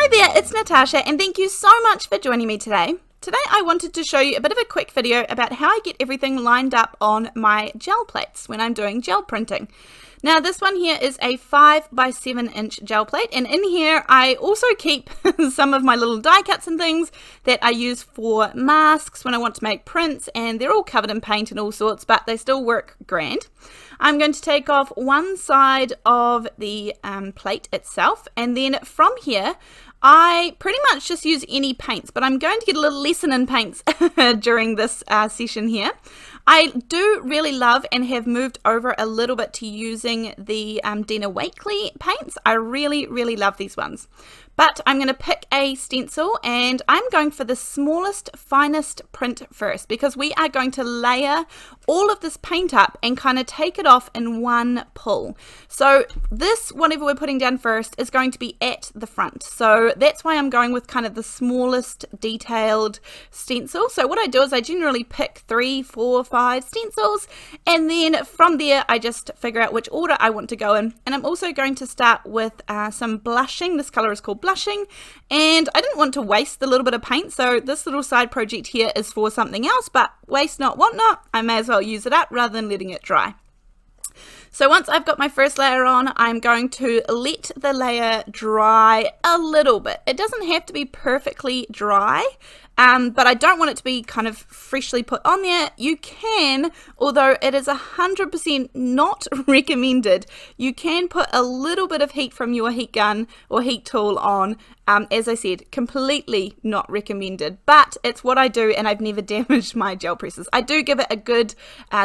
Hi there, it's Natasha and thank you so much for joining me today. Today I wanted to show you a bit of a quick video about how I get everything lined up on my gel plates when I'm doing gel printing. Now this one here is a 5 by 7 inch gel plate, and in here I also keep some of my little die cuts and things that I use for masks when I want to make prints, and they're all covered in paint and all sorts, but they still work grand. I'm going to take off one side of the plate itself, and then from here I pretty much just use any paints, but I'm going to get a little lesson in paints during this session here. I do really love and have moved over a little bit to using the Dina Wakley paints. I really love these ones. But I'm going to pick a stencil and I'm going for the smallest, finest print first, because we are going to layer all of this paint up and kind of take it off in one pull. So this, whatever we're putting down first, is going to be at the front. So that's why I'm going with kind of the smallest detailed stencil. So what I do is I generally pick 3, 4, 5 stencils, and then from there I just figure out which order I want to go in. And I'm also going to start with some blushing. This color is called Blushing, and I didn't want to waste the little bit of paint, so this little side project here is for something else, but waste not, want not. I may as well use it up rather than letting it dry. So once I've got my first layer on, I'm going to let the layer dry a little bit. It doesn't have to be perfectly dry, but I don't want it to be kind of freshly put on there. You can, although it is 100% not recommended, you can put a little bit of heat from your heat gun or heat tool on. As I said, completely not recommended, but it's what I do and I've never damaged my gel presses. I do give it a good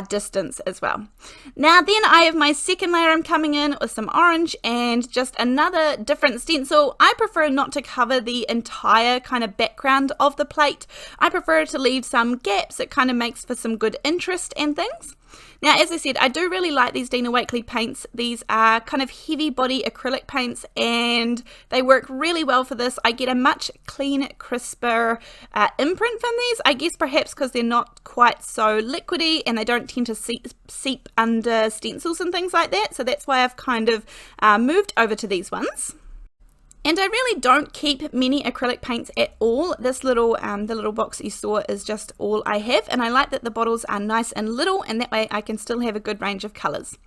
distance as well. Now then I have my second layer. I'm coming in with some orange and just another different stencil. I prefer not to cover the entire kind of background of the plate. I prefer to leave some gaps. It kind of makes for some good interest and things. Now, as I said, I do really like these Dina Wakley paints. These are kind of heavy body acrylic paints and they work really well for this. I get a much clean, crisper imprint from these. I guess perhaps because they're not quite so liquidy and they don't tend to seep under stencils and things like that. So that's why I've kind of moved over to these ones. And I really don't keep many acrylic paints at all. This little, the little box that you saw is just all I have. And I like that the bottles are nice and little, and that way I can still have a good range of colors.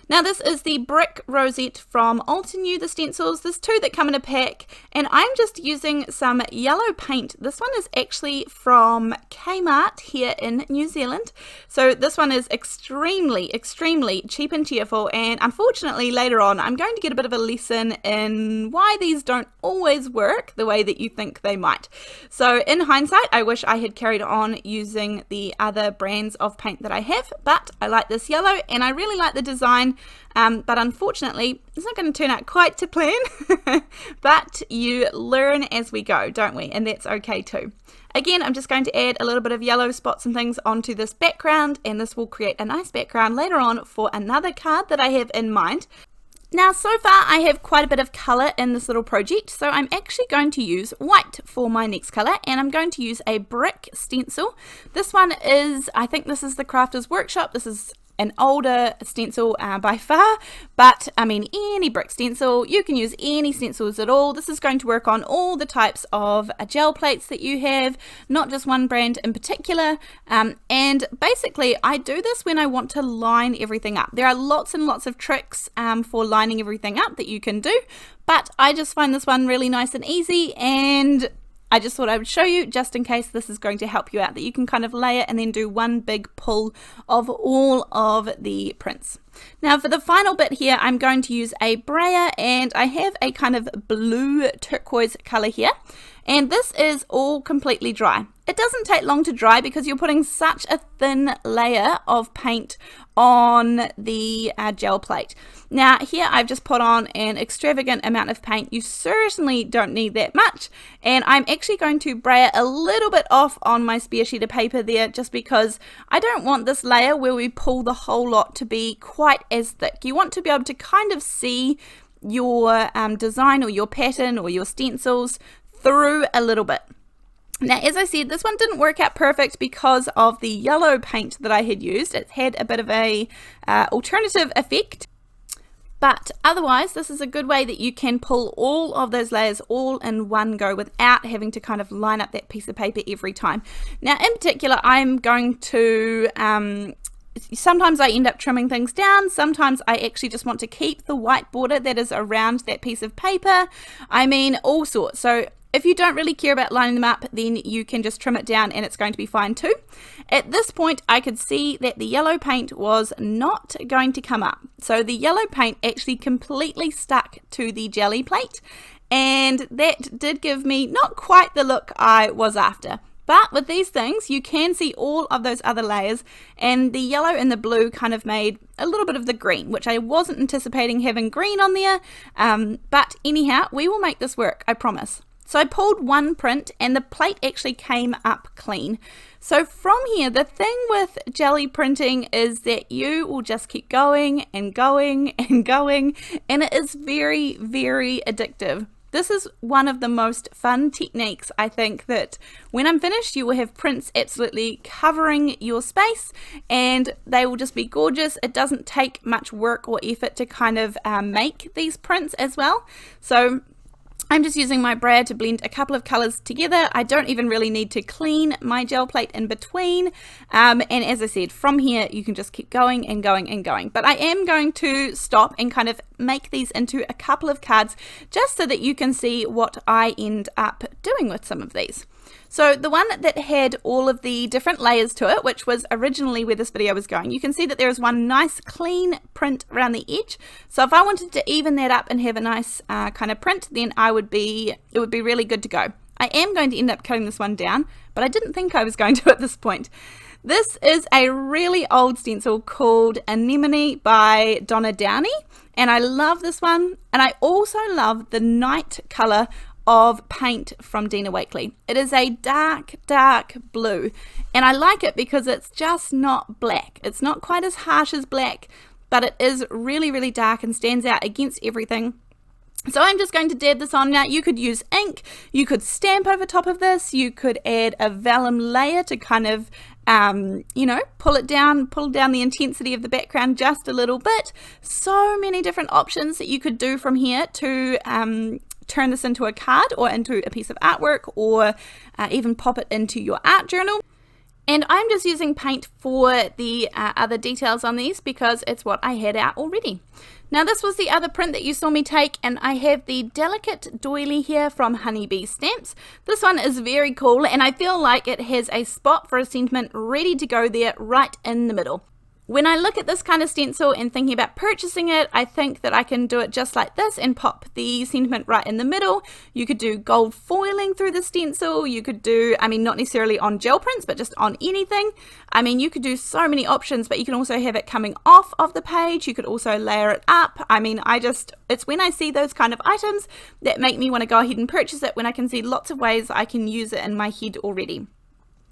Now this is the brick Rosette from Altenew, the stencils. There's 2 that come in a pack, and I'm just using some yellow paint. This one is actually from Kmart here in New Zealand. So this one is extremely cheap and cheerful, and unfortunately later on I'm going to get a bit of a lesson in why these don't always work the way that you think they might. So in hindsight, I wish I had carried on using the other brands of paint that I have, but I like this yellow and I really like the design. But unfortunately it's not going to turn out quite to plan. But you learn as we go, don't we? And that's okay too. Again, I'm just going to add a little bit of yellow spots and things onto this background, and this will create a nice background later on for another card that I have in mind. Now so far I have quite a bit of colour in this little project, so I'm actually going to use white for my next colour, and I'm going to use a brick stencil. This one is, I think this is the Crafters Workshop. This is an older stencil by far, but I mean any brick stencil. You can use any stencils at all. This is going to work on all the types of gel plates that you have, not just one brand in particular. And basically I do this when I want to line everything up. There are lots and lots of tricks for lining everything up that you can do, but I just find this one really nice and easy, and I just thought I would show you just in case this is going to help you out, that you can kind of layer and then do one big pull of all of the prints. Now for the final bit here, I'm going to use a brayer, and I have a kind of blue turquoise color here, and this is all completely dry. It doesn't take long to dry because you're putting such a thin layer of paint on the gel plate. Now here I've just put on an extravagant amount of paint. You certainly don't need that much, and I'm actually going to brayer a little bit off on my spare sheet of paper there, just because I don't want this layer where we pull the whole lot to be quite as thick. You want to be able to kind of see your design or your pattern or your stencils through a little bit. Now, as I said, this one didn't work out perfect because of the yellow paint that I had used. It had a bit of a alternative effect. But otherwise, this is a good way that you can pull all of those layers all in one go without having to kind of line up that piece of paper every time. Now, in particular, I'm going to, sometimes I end up trimming things down. Sometimes I actually just want to keep the white border that is around that piece of paper. I mean, all sorts. So if you don't really care about lining them up, then you can just trim it down and it's going to be fine too. At this point, I could see that the yellow paint was not going to come up. So the yellow paint actually completely stuck to the jelly plate, and that did give me not quite the look I was after. But with these things, you can see all of those other layers, and the yellow and the blue kind of made a little bit of the green, which I wasn't anticipating having green on there. But anyhow, we will make this work, I promise. So I pulled one print and the plate actually came up clean. So from here, the thing with jelly printing is that you will just keep going and going and going, and it is very, very addictive. This is one of the most fun techniques. I think that when I'm finished, you will have prints absolutely covering your space and they will just be gorgeous. It doesn't take much work or effort to kind of make these prints as well. So I'm just using my brayer to blend a couple of colors together. I don't even really need to clean my gel plate in between. And as I said, from here, you can just keep going and going and going. But I am going to stop and kind of make these into a couple of cards just so that you can see what I end up doing with some of these. So the one that had all of the different layers to it, which was originally where this video was going, you can see that there is one nice clean print around the edge. So if I wanted to even that up and have a nice kind of print, then it would be really good to go. I am going to end up cutting this one down, but I didn't think I was going to at this point. This is a really old stencil called Anemone by Donna Downey, and I love this one. And I also love the night color of paint from Dina Wakley. It is a dark, dark blue, and I like it because it's just not black. It's not quite as harsh as black, but it is really, really dark and stands out against everything. So I'm just going to dab this on. Now you could use ink, you could stamp over top of this, you could add a vellum layer to kind of you know, pull down the intensity of the background just a little bit. So many different options that you could do from here to turn this into a card or into a piece of artwork, or even pop it into your art journal. And I'm just using paint for the other details on these because it's what I had out already. Now this was the other print that you saw me take, and I have the Delicate Doily here from Honeybee Stamps. This one is very cool, and I feel like it has a spot for a sentiment ready to go there right in the middle. When I look at this kind of stencil and thinking about purchasing it, I think that I can do it just like this and pop the sentiment right in the middle. You could do gold foiling through the stencil. You could do, I mean, not necessarily on gel prints, but just on anything. I mean, you could do so many options, but you can also have it coming off of the page. You could also layer it up. I mean, it's when I see those kind of items that make me want to go ahead and purchase it, when I can see lots of ways I can use it in my head already.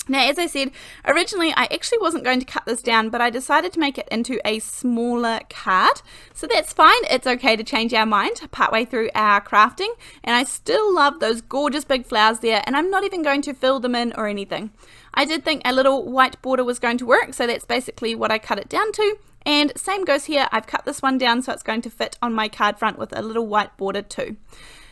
Now, as I said, originally I actually wasn't going to cut this down, but I decided to make it into a smaller card. So that's fine. It's okay to change our mind partway through our crafting. And I still love those gorgeous big flowers there, and I'm not even going to fill them in or anything. I did think a little white border was going to work, so that's basically what I cut it down to. And same goes here. I've cut this one down so it's going to fit on my card front with a little white border too.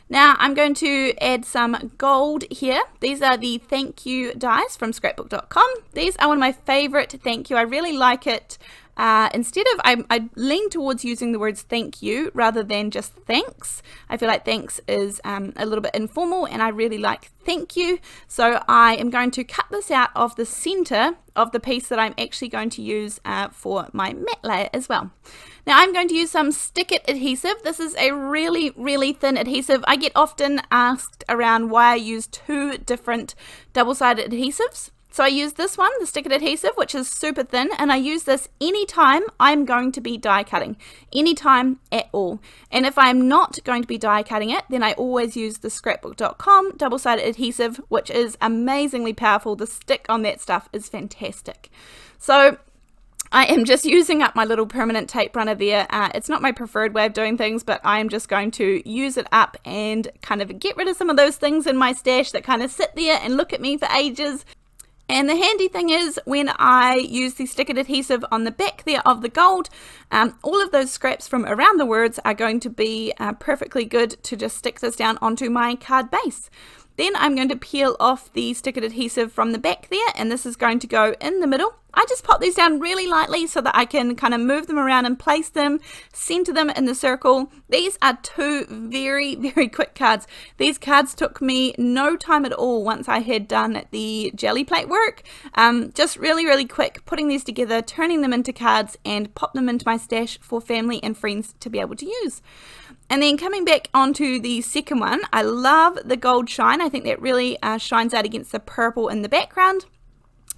Now I'm going to add some gold here. These are the thank you dies from scrapbook.com. These are one of my favorite thank you. I really like it. Instead of, I lean towards using the words thank you rather than just thanks. I feel like thanks is a little bit informal, and I really like thank you. So I am going to cut this out of the center of the piece that I'm actually going to use for my matte layer as well. Now I'm going to use some Stick It adhesive. This is a really, really thin adhesive. I get often asked around why I use two different double-sided adhesives. So I use this one, the Stick It adhesive, which is super thin, and I use this anytime I'm going to be die cutting, anytime at all. And if I'm not going to be die cutting it, then I always use the scrapbook.com double-sided adhesive, which is amazingly powerful. The stick on that stuff is fantastic. So I am just using up my little permanent tape runner there. It's not my preferred way of doing things, but I am just going to use it up and kind of get rid of some of those things in my stash that kind of sit there and look at me for ages. And the handy thing is, when I use the stickered adhesive on the back there of the gold, all of those scraps from around the words are going to be perfectly good to just stick this down onto my card base. Then I'm going to peel off the stickered adhesive from the back there, and this is going to go in the middle. I just pop these down really lightly so that I can kind of move them around and place them, center them in the circle. These are two very, very quick cards. These cards took me no time at all once I had done the jelly plate work. Just really, really quick, putting these together, turning them into cards, and pop them into my stash for family and friends to be able to use. And then coming back onto the second one, I love the gold shine. I think that really shines out against the purple in the background.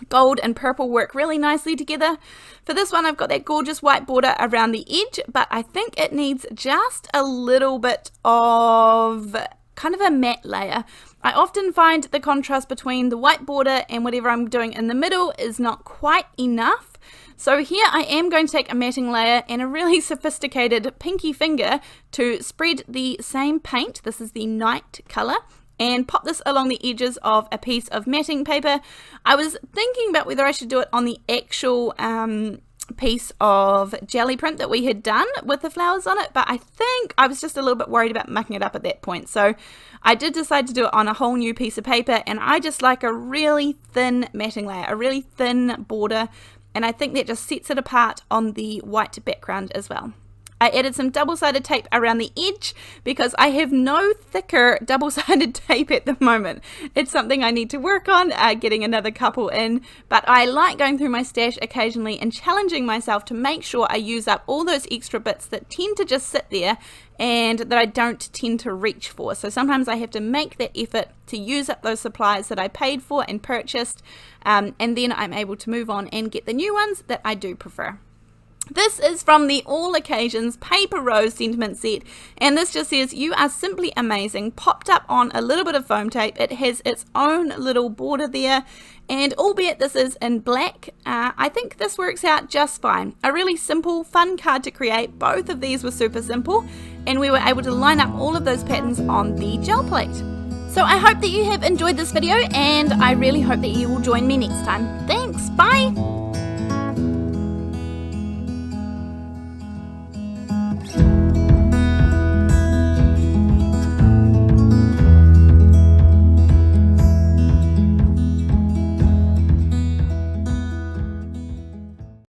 Gold and purple work really nicely together. For this one, I've got that gorgeous white border around the edge, but I think it needs just a little bit of kind of a matte layer. I often find the contrast between the white border and whatever I'm doing in the middle is not quite enough. So here I am going to take a matting layer and a really sophisticated pinky finger to spread the same paint. This is the night color, and pop this along the edges of a piece of matting paper. I was thinking about whether I should do it on the actual piece of jelly print that we had done with the flowers on it, but I think I was just a little bit worried about mucking it up at that point, so I did decide to do it on a whole new piece of paper. And I just like a really thin matting layer, a really thin border, and I think that just sets it apart on the white background as well. I added some double-sided tape around the edge because I have no thicker double-sided tape at the moment. It's something I need to work on, getting another couple in, but I like going through my stash occasionally and challenging myself to make sure I use up all those extra bits that tend to just sit there and that I don't tend to reach for. So sometimes I have to make that effort to use up those supplies that I paid for and purchased, and then I'm able to move on and get the new ones that I do prefer. This is from the All Occasions Paper Rose Sentiment Set, and this just says, "You are simply amazing," popped up on a little bit of foam tape. It has its own little border there, and albeit this is in black, I think this works out just fine. A really simple, fun card to create. Both of these were super simple, and we were able to line up all of those patterns on the gel plate. So I hope that you have enjoyed this video, and I really hope that you will join me next time. Thanks, bye!